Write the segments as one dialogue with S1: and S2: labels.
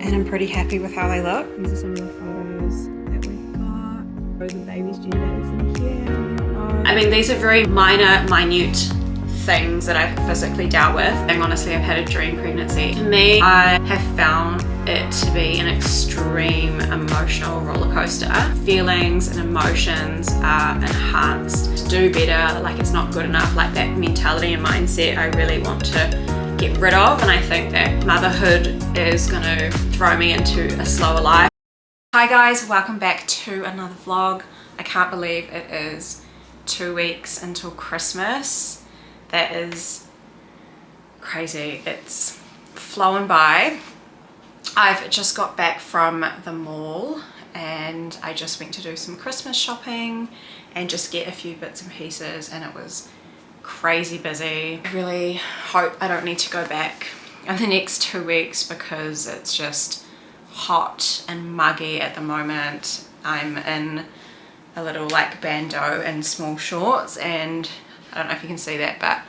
S1: and I'm pretty happy with how they look.
S2: These are some of the photos that we've got. The baby's due date is in here.
S1: I mean, these are very minute things that I've physically dealt with, and honestly I've had a dream pregnancy. To me, I have found it to be an extreme emotional roller coaster. Feelings and emotions are enhanced. To do better, like it's not good enough, like that mentality and mindset I really want to get rid of, and I think that motherhood is going to throw me into a slower life. Hi guys, welcome back to another vlog. I can't believe it is 2 weeks until Christmas. That is crazy. It's flown by. I've just got back from the mall and I just went to do some Christmas shopping and just get a few bits and pieces, and it was crazy busy. I really hope I don't need to go back in the next 2 weeks because it's just hot and muggy at the moment. I'm in a little like bandeau and small shorts, and I don't know if you can see that, but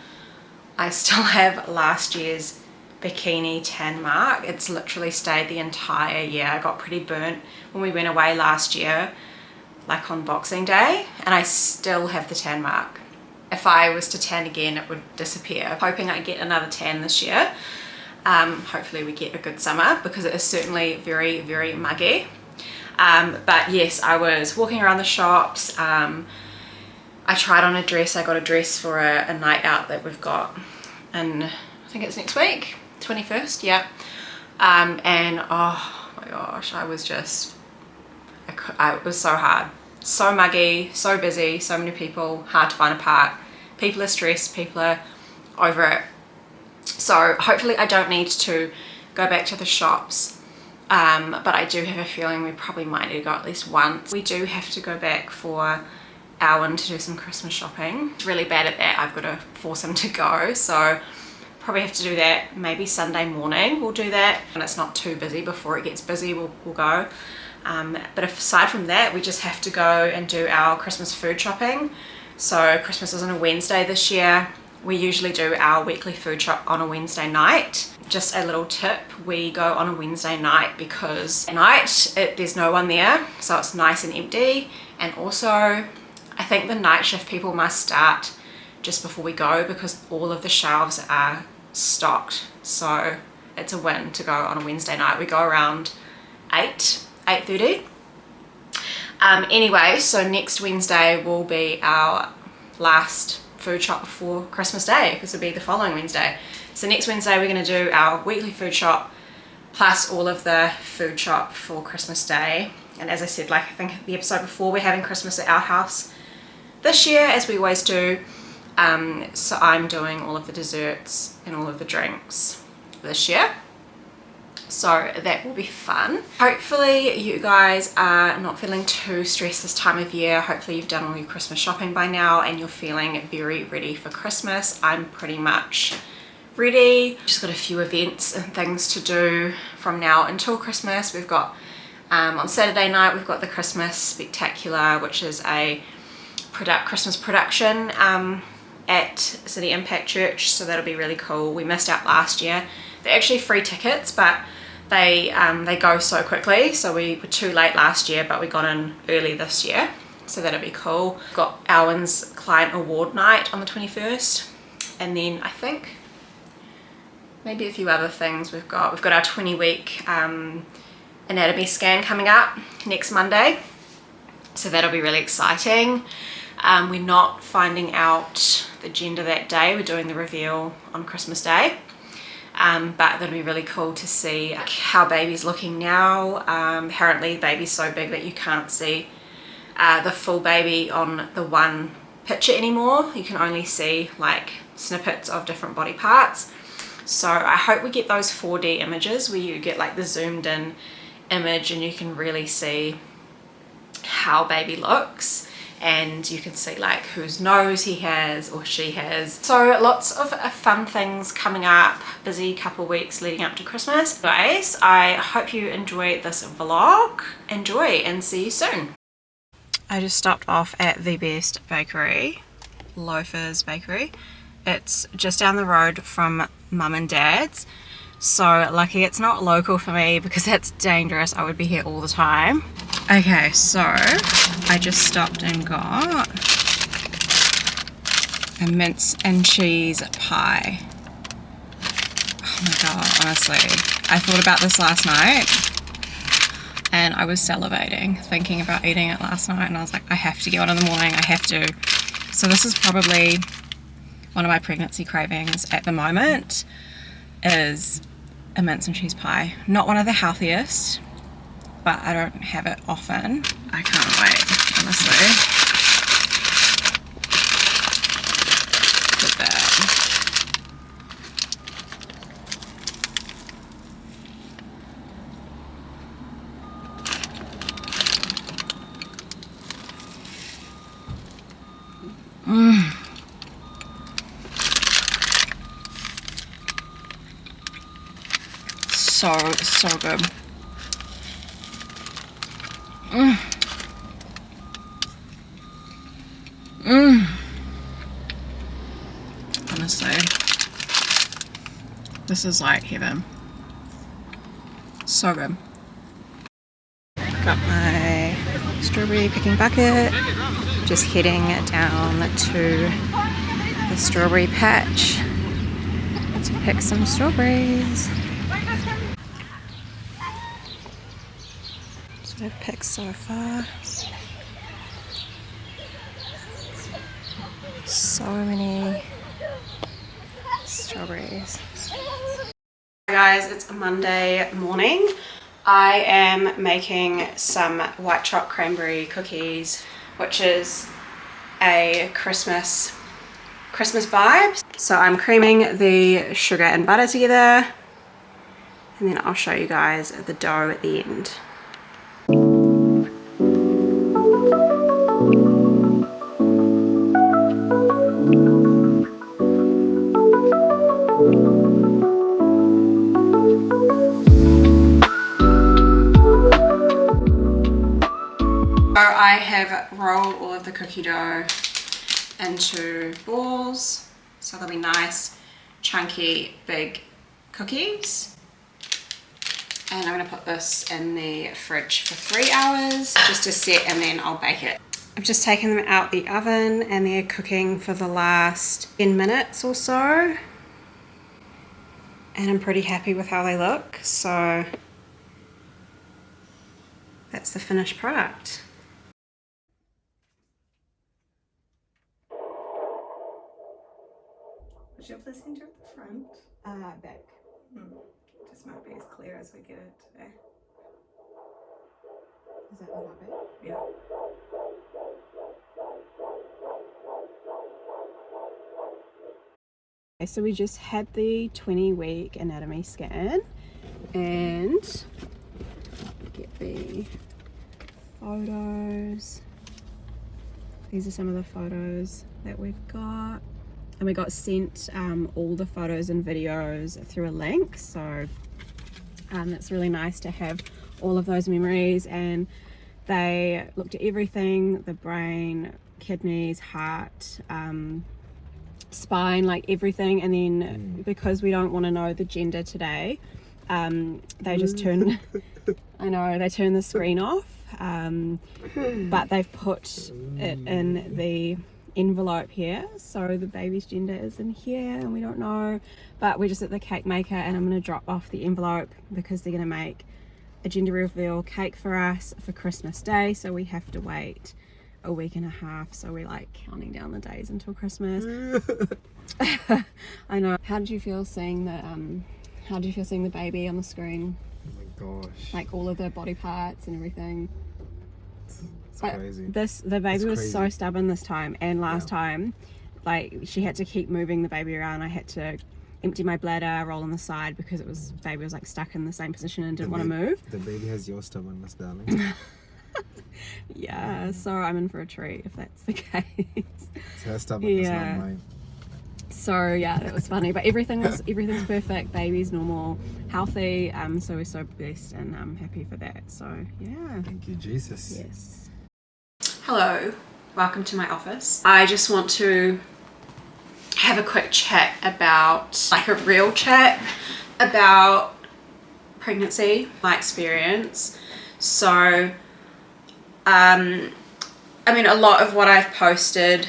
S1: I still have last year's bikini tan mark. It's literally stayed the entire year. I got pretty burnt when we went away last year, like on Boxing Day, and I still have the tan mark. If I was to tan again, it would disappear. Hoping I get another tan this year. Hopefully we get a good summer because it is certainly very, very muggy. But yes, I was walking around the shops. I tried on a dress. I got a dress for a night out that we've got, and I think it's next week, 21st, yeah. And oh my gosh, I was just, it was so hard. So muggy, so busy, so many people, hard to find a park. People are stressed, people are over it. So hopefully I don't need to go back to the shops, but I do have a feeling we probably might need to go at least once. We do have to go back for Alan to do some Christmas shopping. He's really bad at that. I've got to force him to go, so probably have to do that maybe Sunday morning. We'll do that and it's not too busy. Before it gets busy we'll go. But aside from that, we just have to go and do our Christmas food shopping. So Christmas is on a Wednesday this year. We usually do our weekly food shop on a Wednesday night. Just a little tip, we go on a Wednesday night because at night there's no one there, so it's nice and empty. And also I think the night shift people must start just before we go because all of the shelves are stocked. So it's a win to go on a Wednesday night. We go around 8:30. Anyway, so next Wednesday will be our last food shop before Christmas Day because it'll be the following Wednesday. So next Wednesday we're going to do our weekly food shop plus all of the food shop for Christmas Day. And as I said, like I think the episode before, we're having Christmas at our house this year as we always do. So I'm doing all of the desserts and all of the drinks this year. So that will be fun. Hopefully you guys are not feeling too stressed this time of year. Hopefully you've done all your Christmas shopping by now and you're feeling very ready for Christmas. I'm pretty much ready. Just got a few events and things to do from now until Christmas. We've got on Saturday night we've got the Christmas Spectacular, which is a Christmas production at City Impact Church, so that'll be really cool. We missed out last year. They're actually free tickets, but they go so quickly, so we were too late last year, but we got in early this year, so that'll be cool. We've got Alan's client award night on the 21st, and then I think maybe a few other things. We've got our 20-week anatomy scan coming up next Monday, so that'll be really exciting. We're not finding out the gender that day. We're doing the reveal on Christmas Day. But that'll be really cool to see how baby's looking now. Apparently baby's so big that you can't see the full baby on the one picture anymore. You can only see like snippets of different body parts. So I hope we get those 4D images where you get like the zoomed in image and you can really see how baby looks. And you can see like whose nose he has or she has. So lots of fun things coming up. Busy couple weeks leading up to Christmas. Guys, I hope you enjoy this vlog. Enjoy and see you soon. I just stopped off at the best bakery, Loafer's Bakery. It's just down the road from Mum and Dad's. So lucky it's not local for me because that's dangerous. I would be here all the time. Okay, so I just stopped and got a mince and cheese pie. Oh my god, honestly. I thought about this last night and I was salivating thinking about eating it last night, and I was like, I have to get one in the morning, I have to. So this is probably one of my pregnancy cravings at the moment, is a mince and cheese pie. Not one of the healthiest, but I don't have it often. I can't wait, honestly. Look at that. So good. Honestly, this is like heaven. So good. Got my strawberry picking bucket. Just heading down to the strawberry patch to pick some strawberries. So I've picked so far. So many strawberries. Hi guys, it's a Monday morning. I am making some white chocolate cranberry cookies, which is a Christmas vibe. So I'm creaming the sugar and butter together, and then I'll show you guys the dough at the end. I have rolled all of the cookie dough into balls, so they'll be nice, chunky, big cookies. And I'm going to put this in the fridge for 3 hours just to set, and then I'll bake it. I've just taken them out the oven and they're cooking for the last 10 minutes or so. And I'm pretty happy with how they look, so that's the finished product.
S2: Was your placenta at the front?
S1: Back.
S2: Just might be as clear as we get it today.
S1: Is that the heartbeat?
S2: Yeah.
S1: Okay, so we just had the 20-week anatomy scan, and get the photos. These are some of the photos that we've got. And we got sent all the photos and videos through a link, so it's really nice to have all of those memories. And they looked at everything: the brain, kidneys, heart, spine, like everything. And then because we don't want to know the gender today, they just turn they turn the screen off, but they've put it in the envelope here, so the baby's gender is in here and we don't know, but we're just at the cake maker and I'm going to drop off the envelope because they're going to make a gender reveal cake for us for Christmas Day, so we have to wait a week and a half, so we're like counting down the days until Christmas. I know. How did you feel seeing the baby on the screen?
S3: Oh my gosh,
S1: like all of the body parts and everything.
S3: it's crazy.
S1: The baby was so stubborn this time, and last time, like, she had to keep moving the baby around. I had to empty my bladder, roll on the side because baby was like stuck in the same position and didn't want to move.
S3: The baby has your stubbornness, darling.
S1: Yeah, so I'm in for a treat if that's the case.
S3: It's her stubbornness, not mine.
S1: So yeah, that was funny, but everything's perfect. Baby's normal, healthy, so we're so blessed and I'm happy for that. So yeah.
S3: Thank you, Jesus.
S1: Yes. Hello, welcome to my office. I just want to have a quick chat about, like a real chat about pregnancy, my experience. So I mean, a lot of what I've posted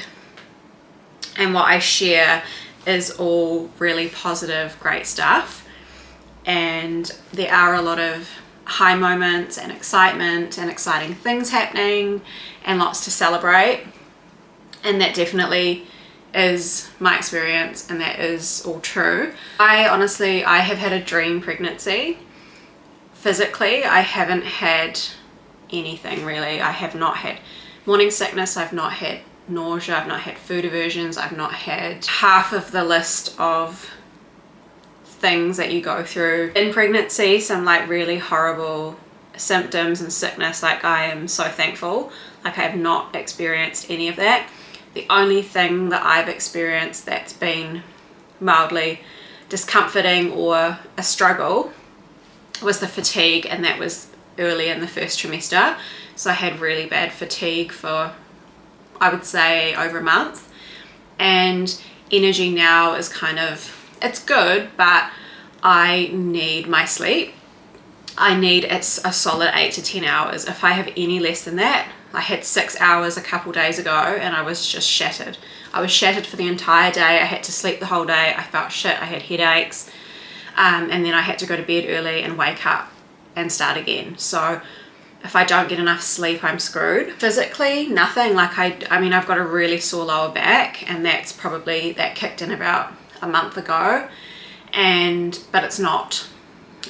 S1: and what I share is all really positive, great stuff, and there are a lot of high moments and excitement and exciting things happening and lots to celebrate, and that definitely is my experience, and that is all true. I have had a dream pregnancy. Physically, I haven't had anything really. I have not had morning sickness, I've not had nausea, I've not had food aversions, I've not had half of the list of things that you go through in pregnancy, some like really horrible symptoms and sickness. Like, I am so thankful, like I have not experienced any of that. The only thing that I've experienced that's been mildly discomforting or a struggle was the fatigue, and that was early in the first trimester. So I had really bad fatigue for, I would say, over a month, and energy now is kind of, it's good, but I need my sleep. I need a solid 8 to 10 hours. If I have any less than that, I had 6 hours a couple days ago and I was just shattered. I was shattered for the entire day. I had to sleep the whole day. I felt shit. I had headaches, and then I had to go to bed early and wake up and start again. So if I don't get enough sleep, I'm screwed. Physically, nothing. Like I mean, I've got a really sore lower back, and that kicked in about a month ago. But it's not,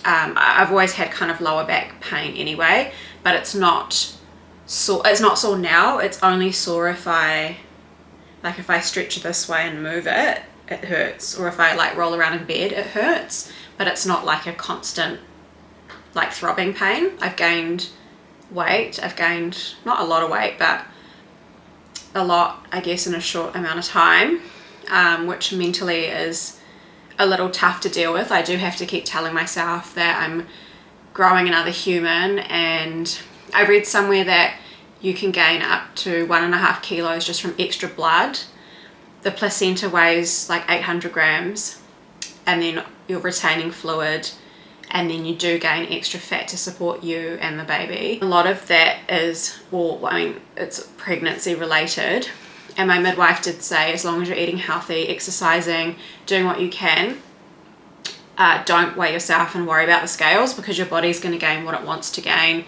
S1: I've always had kind of lower back pain anyway, but it's not sore. It's not sore now. It's only sore if I stretch it this way and move it, it hurts. Or if I like roll around in bed, it hurts. But it's not like a constant like throbbing pain. I've gained weight. I've gained not a lot of weight, but a lot, I guess, in a short amount of time, which mentally is a little tough to deal with. I do have to keep telling myself that I'm growing another human, and I read somewhere that you can gain up to 1.5 kilos just from extra blood. The placenta weighs like 800 grams, and then you're retaining fluid, and then you do gain extra fat to support you and the baby. A lot of that is, well, I mean, it's pregnancy related. And my midwife did say, as long as you're eating healthy, exercising, doing what you can, don't weigh yourself and worry about the scales, because your body's going to gain what it wants to gain.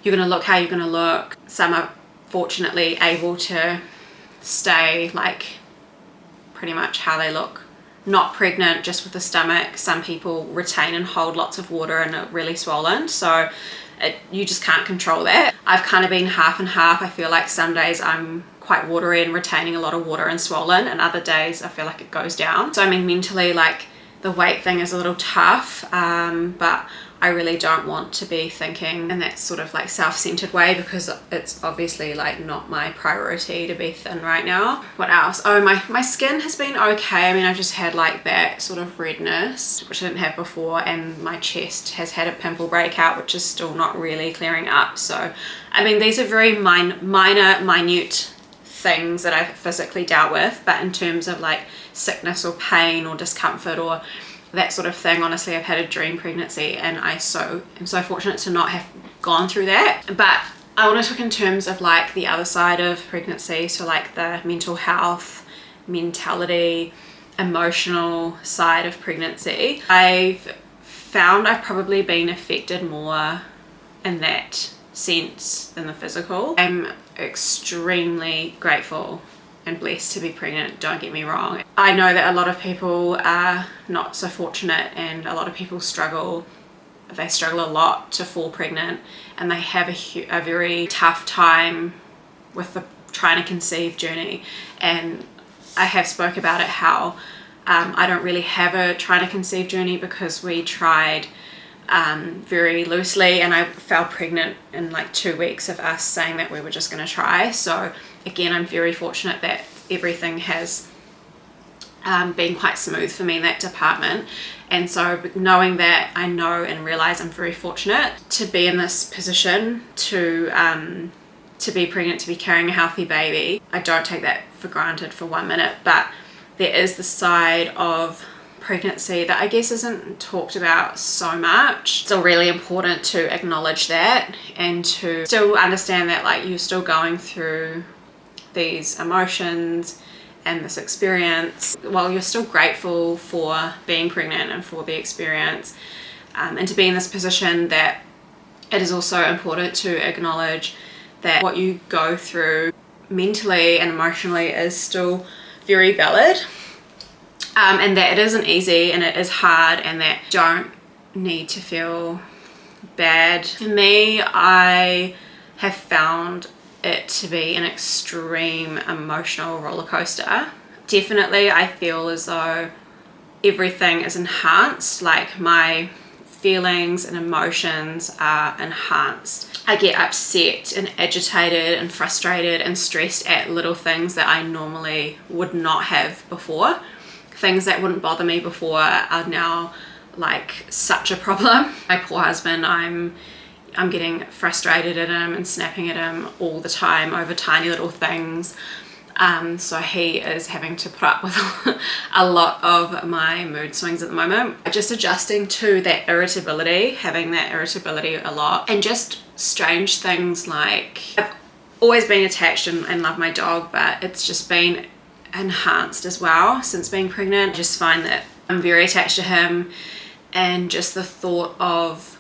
S1: You're going to look how you're going to look. Some are fortunately able to stay like pretty much how they look, not pregnant, just with the stomach. Some people retain and hold lots of water and are really swollen, so you just can't control that. I've kind of been half and half. I feel like some days I'm quite watery and retaining a lot of water and swollen, and other days I feel like it goes down. So I mean, mentally, like, the weight thing is a little tough, but I really don't want to be thinking in that sort of like self-centered way, because it's obviously like not my priority to be thin right now. What else? Oh, my skin has been okay. I mean, I've just had like that sort of redness, which I didn't have before, and my chest has had a pimple breakout, which is still not really clearing up. So I mean, these are very minute things that I've physically dealt with, but in terms of like sickness or pain or discomfort or that sort of thing, honestly, I've had a dream pregnancy, and I'm so fortunate to not have gone through that. But I want to talk in terms of like the other side of pregnancy, so like the mental health, mentality, emotional side of pregnancy. I've found I've probably been affected more in that sense than the physical. I'm extremely grateful and blessed to be pregnant, don't get me wrong. I know that a lot of people are not so fortunate, and a lot of people struggle. They struggle a lot to fall pregnant, and they have a very tough time with the trying to conceive journey. And I have spoke about it, how I don't really have a trying to conceive journey, because we tried very loosely, and I fell pregnant in like 2 weeks of us saying that we were just going to try. So again, I'm very fortunate that everything has been quite smooth for me in that department. And so knowing that, I know and realize I'm very fortunate to be in this position, to be pregnant, to be carrying a healthy baby. I don't take that for granted for 1 minute, but there is the side of pregnancy that I guess isn't talked about so much. It's still really important to acknowledge that and to still understand that like you're still going through these emotions and this experience while you're still grateful for being pregnant and for the experience, and to be in this position that it is also important to acknowledge that what you go through mentally and emotionally is still very valid, and that it isn't easy and it is hard and that you don't need to feel bad. For me, I have found it to be an extreme emotional roller coaster. Definitely I feel as though everything is enhanced, like my feelings and emotions are enhanced. I get upset and agitated and frustrated and stressed at little things that I normally would not have before. Things that wouldn't bother me before are now like such a problem. My poor husband, I'm getting frustrated at him and snapping at him all the time over tiny little things. So he is having to put up with a lot of my mood swings at the moment. Just adjusting to that irritability, having that irritability a lot, and just strange things like I've always been attached and love my dog, but it's just been enhanced as well since being pregnant. I just find that I'm very attached to him, and just the thought of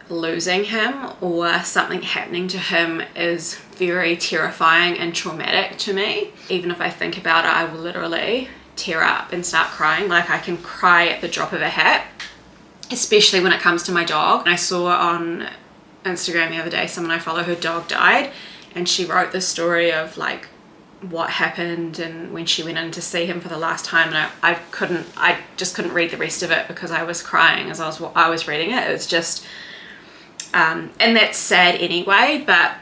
S1: losing him or something happening to him is very terrifying and traumatic to me. Even if I think about it, I will literally tear up and start crying. Like I can cry at the drop of a hat, especially when it comes to my dog. I saw on Instagram the other day, someone I follow, her dog died, and she wrote this story of like what happened and when she went in to see him for the last time, and I just couldn't read the rest of it because I was crying as I was reading it. It was just and that's sad anyway, but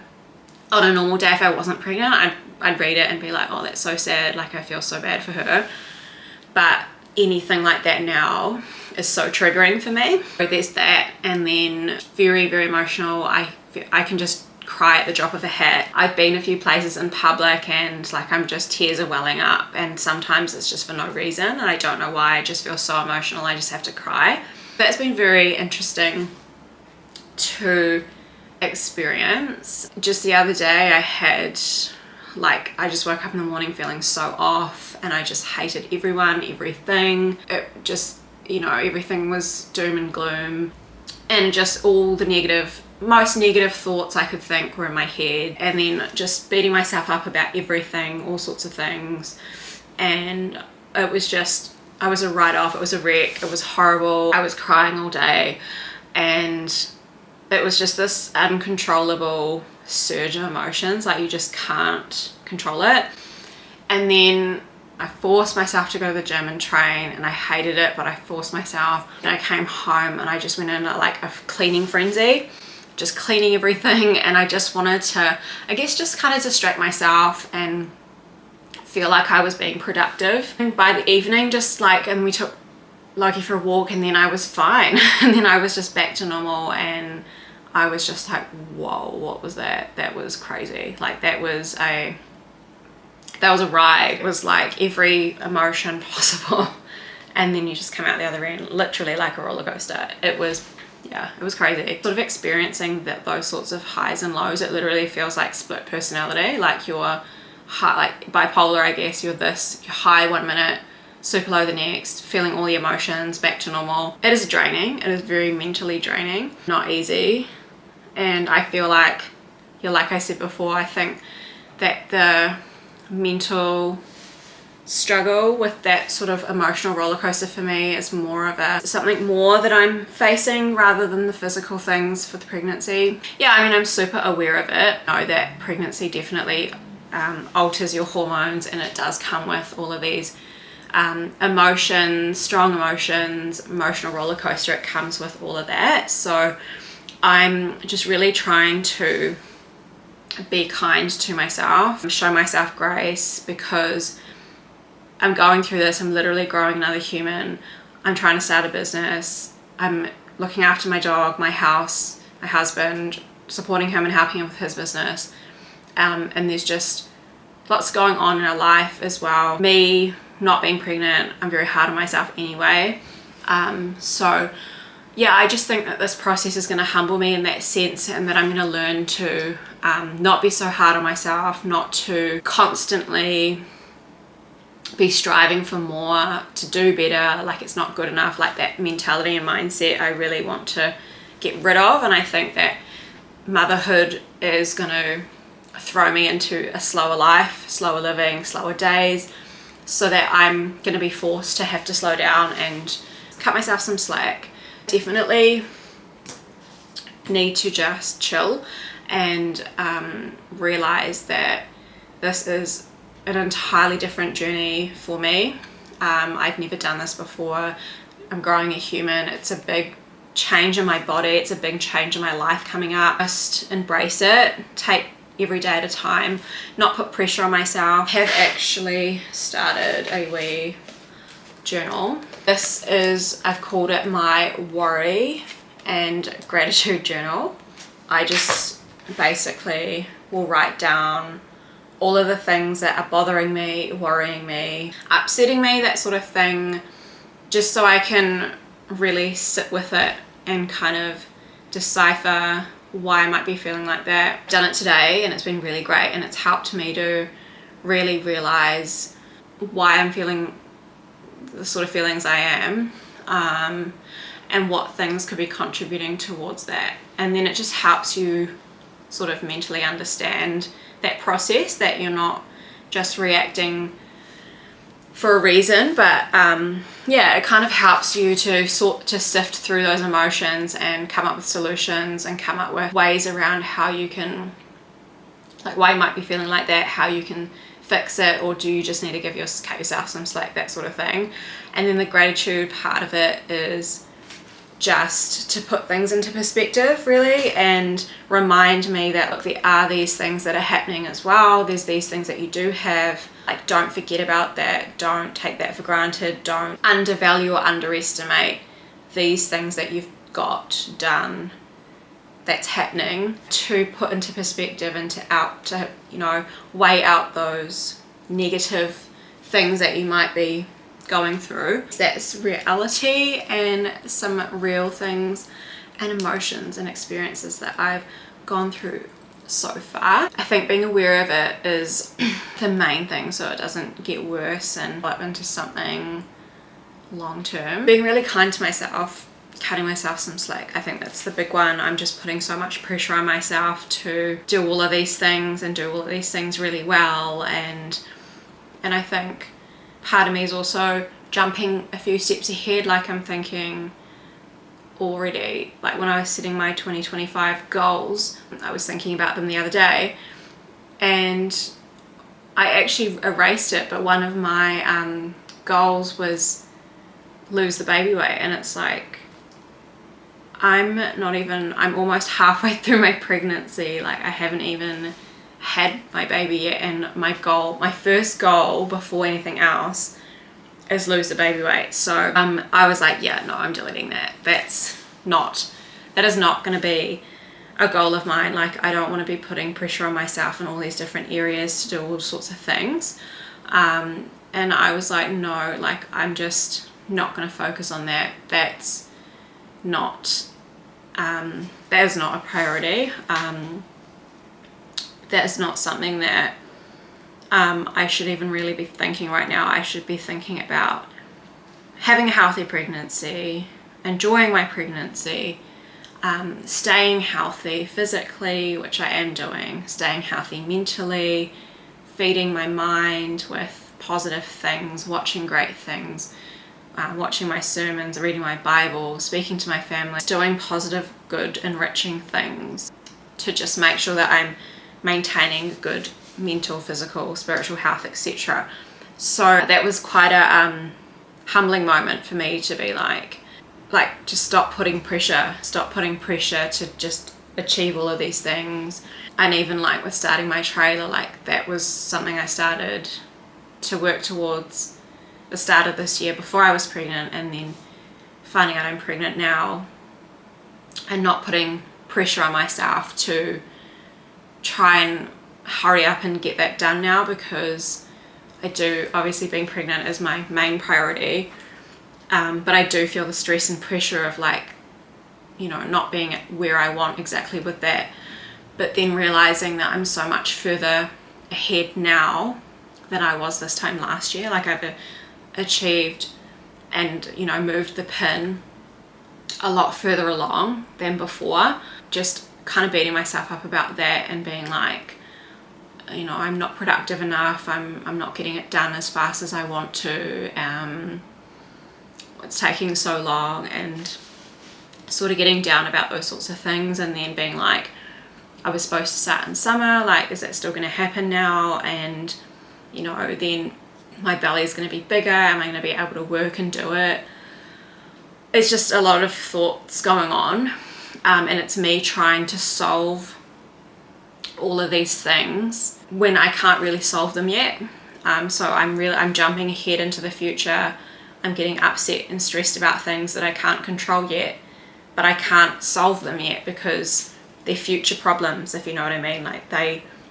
S1: on a normal day, if I wasn't pregnant, I'd read it and be like, oh, that's so sad, like I feel so bad for her. But anything like that now is so triggering for me. So there's that, and then very, very emotional. I can just cry at the drop of a hat. I've been a few places in public and like tears are welling up, and sometimes it's just for no reason and I don't know why. I just feel so emotional, I just have to cry. But it's been very interesting to experience. Just the other day I just woke up in the morning feeling so off, and I just hated everyone, everything. It just, everything was doom and gloom, and just all the most negative thoughts I could think were in my head, and then just beating myself up about everything, all sorts of things. And it was I was a write-off, it was a wreck, it was horrible. I was crying all day, and it was just this uncontrollable surge of emotions, like you just can't control it. And then I forced myself to go to the gym and train, and I hated it, but I forced myself. And I came home and I just went in like a cleaning frenzy, just cleaning everything, and I just wanted to, I guess, just kind of distract myself and feel like I was being productive. And by the evening, and we took Loki for a walk, and then I was fine. And then I was just back to normal, and I was just like, whoa, what was that? That was crazy. Like that was a ride. It was like every emotion possible, and then you just come out the other end literally like a roller coaster. It was crazy. Sort of experiencing those sorts of highs and lows, it literally feels like split personality. Like you're high, like bipolar, I guess. You're high 1 minute, super low the next, feeling all the emotions, back to normal. It is draining. It is very mentally draining, not easy. And I feel like, like I said before, I think that the mental struggle with that sort of emotional roller coaster for me is more of something more that I'm facing rather than the physical things for the pregnancy. Yeah, I mean, I'm super aware of it. I know that pregnancy definitely alters your hormones, and it does come with all of these emotions, strong emotions, emotional roller coaster. It comes with all of that. So I'm just really trying to be kind to myself, show myself grace, because I'm going through this. I'm literally growing another human. I'm trying to start a business. I'm looking after my dog, my house, my husband, supporting him and helping him with his business. And there's just lots going on in our life as well. Me not being pregnant, I'm very hard on myself anyway. So yeah, I just think that this process is going to humble me in that sense, and that I'm going to learn to not be so hard on myself, not to constantly be striving for more, to do better, like it's not good enough, like that mentality and mindset I really want to get rid of. And I think that motherhood is going to throw me into a slower life, slower living, slower days, so that I'm going to be forced to have to slow down and cut myself some slack. Definitely need to just chill and realize that this is an entirely different journey for me. I've never done this before. I'm growing a human. It's a big change in my body. It's a big change in my life coming up. Just embrace it. Take every day at a time. Not put pressure on myself. Have actually started a wee journal. This is, I've called it my worry and gratitude journal. I just basically will write down all of the things that are bothering me, worrying me, upsetting me, that sort of thing, just so I can really sit with it and kind of decipher why I might be feeling like that. I've done it today and it's been really great, and it's helped me to really realize why I'm feeling the sort of feelings I am, and what things could be contributing towards that. And then it just helps you sort of mentally understand that process, that you're not just reacting for a reason, but yeah, it kind of helps you to sift through those emotions and come up with solutions and come up with ways around how you can, like why you might be feeling like that, how you can fix it, or do you just need to cut yourself some slack, that sort of thing. And then the gratitude part of it is just to put things into perspective, really, and remind me that, look, there are these things that are happening as well. There's these things that you do have. Like, don't forget about that. Don't take that for granted. Don't undervalue or underestimate these things that you've got done that's happening, to put into perspective and to weigh out those negative things that you might be going through. That's reality and some real things and emotions and experiences that I've gone through so far. I think being aware of it is the main thing, so it doesn't get worse and develop into something long term. Being really kind to myself, cutting myself some slack, I think that's the big one. I'm just putting so much pressure on myself to do all of these things and do all of these things really well, and I think part of me is also jumping a few steps ahead. Like, I'm thinking already, like when I was setting my 2025 goals, I was thinking about them the other day, and I actually erased it, but one of my goals was lose the baby weight, and it's like, I'm almost halfway through my pregnancy. Like, I haven't even had my baby yet, and my first goal before anything else is lose the baby weight. So I was like, yeah, no, I'm deleting that. That is not going to be a goal of mine. Like, I don't want to be putting pressure on myself in all these different areas to do all sorts of things. And I was like, no, like, I'm just not going to focus on that. That is not a priority. That is not something that I should even really be thinking right now. I should be thinking about having a healthy pregnancy, enjoying my pregnancy, staying healthy physically, which I am doing, staying healthy mentally, feeding my mind with positive things, watching great things, watching my sermons, reading my Bible, speaking to my family, doing positive, good, enriching things to just make sure that I'm maintaining good mental, physical, spiritual health, etc. So that was quite a humbling moment for me to be like just stop putting pressure to just achieve all of these things. And even like with starting my trailer, like that was something I started to work towards the start of this year before I was pregnant, and then finding out I'm pregnant now and not putting pressure on myself to try and hurry up and get that done now, because I do, obviously being pregnant is my main priority, but I do feel the stress and pressure of like, you know, not being where I want exactly with that, but then realizing that I'm so much further ahead now than I was this time last year. Like I've achieved and, you know, moved the pin a lot further along than before. Just kind of beating myself up about that and being like, you know, I'm not productive enough, I'm not getting it done as fast as I want to, it's taking so long, and sort of getting down about those sorts of things, and then being like, I was supposed to start in summer, like is that still going to happen now? And you know, then my belly is going to be bigger, am I going to be able to work and do it? It's just a lot of thoughts going on, and it's me trying to solve all of these things when I can't really solve them yet. So I'm jumping ahead into the future. I'm getting upset and stressed about things that I can't control yet, but I can't solve them yet because they're future problems, if you know what I mean. Like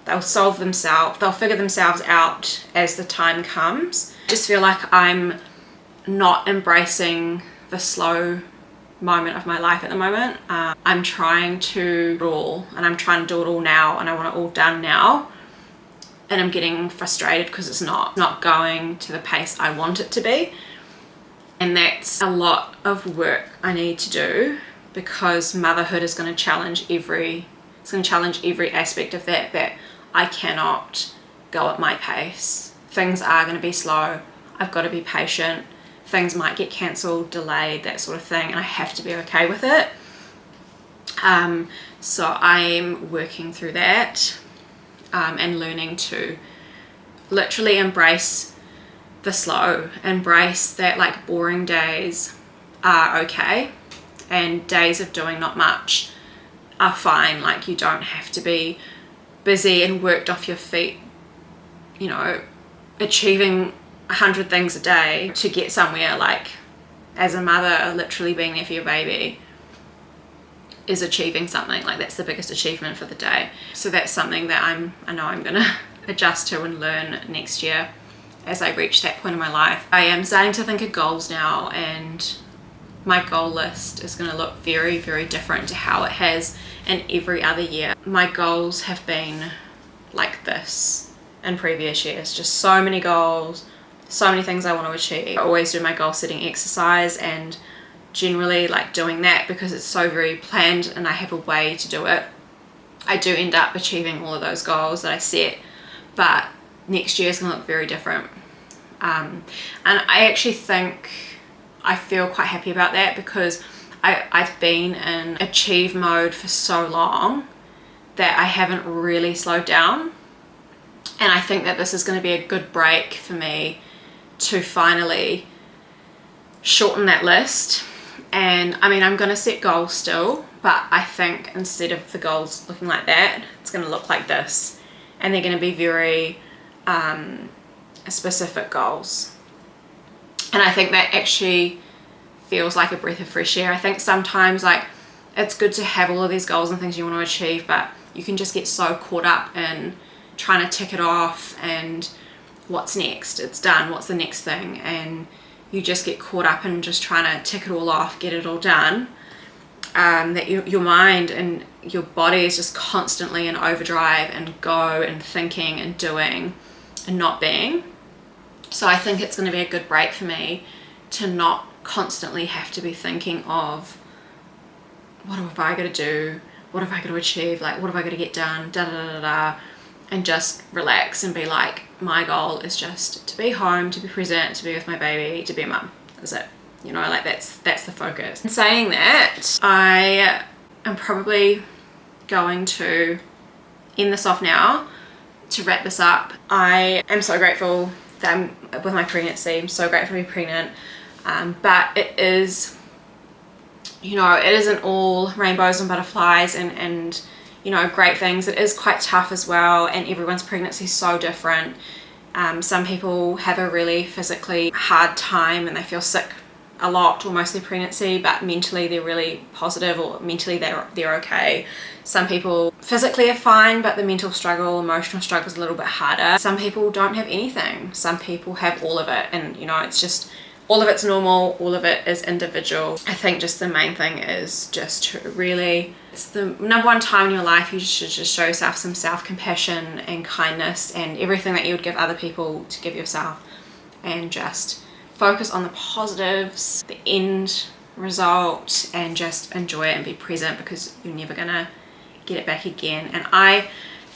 S1: they'll solve themselves, they'll figure themselves out as the time comes. I just feel like I'm not embracing the slow moment of my life at the moment. I'm trying to do it all, and I'm trying to do it all now, and I want it all done now, and I'm getting frustrated because it's not going to the pace I want it to be. And that's a lot of work I need to do, because motherhood is going to challenge every aspect of that I cannot go at my pace. Things are going to be slow. I've got to be patient. Things might get cancelled, delayed, that sort of thing, and I have to be okay with it. So I'm working through that, and learning to literally embrace the slow, embrace that like boring days are okay, and days of doing not much are fine. Like you don't have to be busy and worked off your feet, you know, achieving 100 things a day to get somewhere. Like as a mother, literally being there for your baby is achieving something. Like that's the biggest achievement for the day. So that's something that I know I'm gonna adjust to and learn next year as I reach that point in my life. I am starting to think of goals now, and my goal list is going to look very, very different to how it has in every other year. My goals have been like this in previous years, just so many goals, so many things I want to achieve. I always do my goal setting exercise, and generally like doing that, because it's so very planned and I have a way to do it, I do end up achieving all of those goals that I set. But next year is going to look very different, and I actually think I feel quite happy about that, because I've been in achieve mode for so long that I haven't really slowed down, and I think that this is going to be a good break for me to finally shorten that list. And I mean, I'm going to set goals still, but I think instead of the goals looking like that, it's going to look like this, and they're going to be very specific goals. And I think that actually feels like a breath of fresh air. I think sometimes like it's good to have all of these goals and things you want to achieve, but you can just get so caught up in trying to tick it off and what's next, it's done, what's the next thing, and you just get caught up in just trying to tick it all off, get it all done, that your mind and your body is just constantly in overdrive and go and thinking and doing and not being. So I think it's going to be a good break for me to not constantly have to be thinking of what have I got to do, what have I got to achieve, like what have I got to get done, da da da da, and just relax and be like, my goal is just to be home, to be present, to be with my baby, to be a mum. That's it. You know, like that's the focus. In saying that, I am probably going to end this off now to wrap this up. I am so grateful that I'm with my pregnancy. I'm so grateful to be pregnant. But it is, you know, it isn't all rainbows and butterflies and you know, great things. It is quite tough as well, and everyone's pregnancy is so different. Some people have a really physically hard time and they feel sick a lot or mostly pregnancy, but mentally they're really positive, or mentally they're okay. Some people physically are fine, but the mental struggle, emotional struggle is a little bit harder. Some people don't have anything. Some people have all of it, and you know, it's just all of it's normal, all of it is individual. I think just the main thing is just to really, it's the number one time in your life you should just show yourself some self-compassion and kindness and everything that you would give other people to give yourself, and just focus on the positives, the end result, and just enjoy it and be present, because you're never gonna get it back again. And I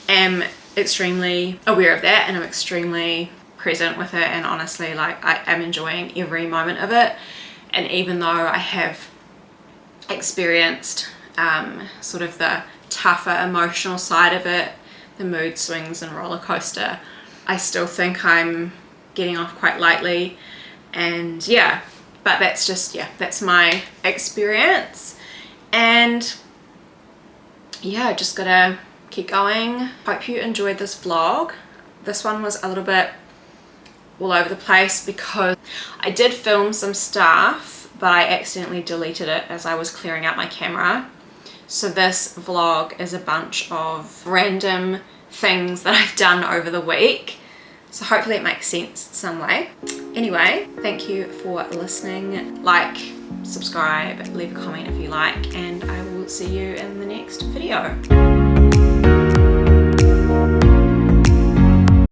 S1: am extremely aware of that, and I'm extremely present with it, and honestly, like, I am enjoying every moment of it. And even though I have experienced sort of the tougher emotional side of it, the mood swings and roller coaster, I still think I'm getting off quite lightly. And yeah, but that's just, yeah, that's my experience. And yeah, just gotta keep going. Hope you enjoyed this vlog. This one was a little bit all over the place because I did film some stuff, but I accidentally deleted it as I was clearing out my camera. So this vlog is a bunch of random things that I've done over the week. So hopefully it makes sense some way. Anyway, thank you for listening. Like, subscribe, leave a comment if you like, and I will see you in the next video.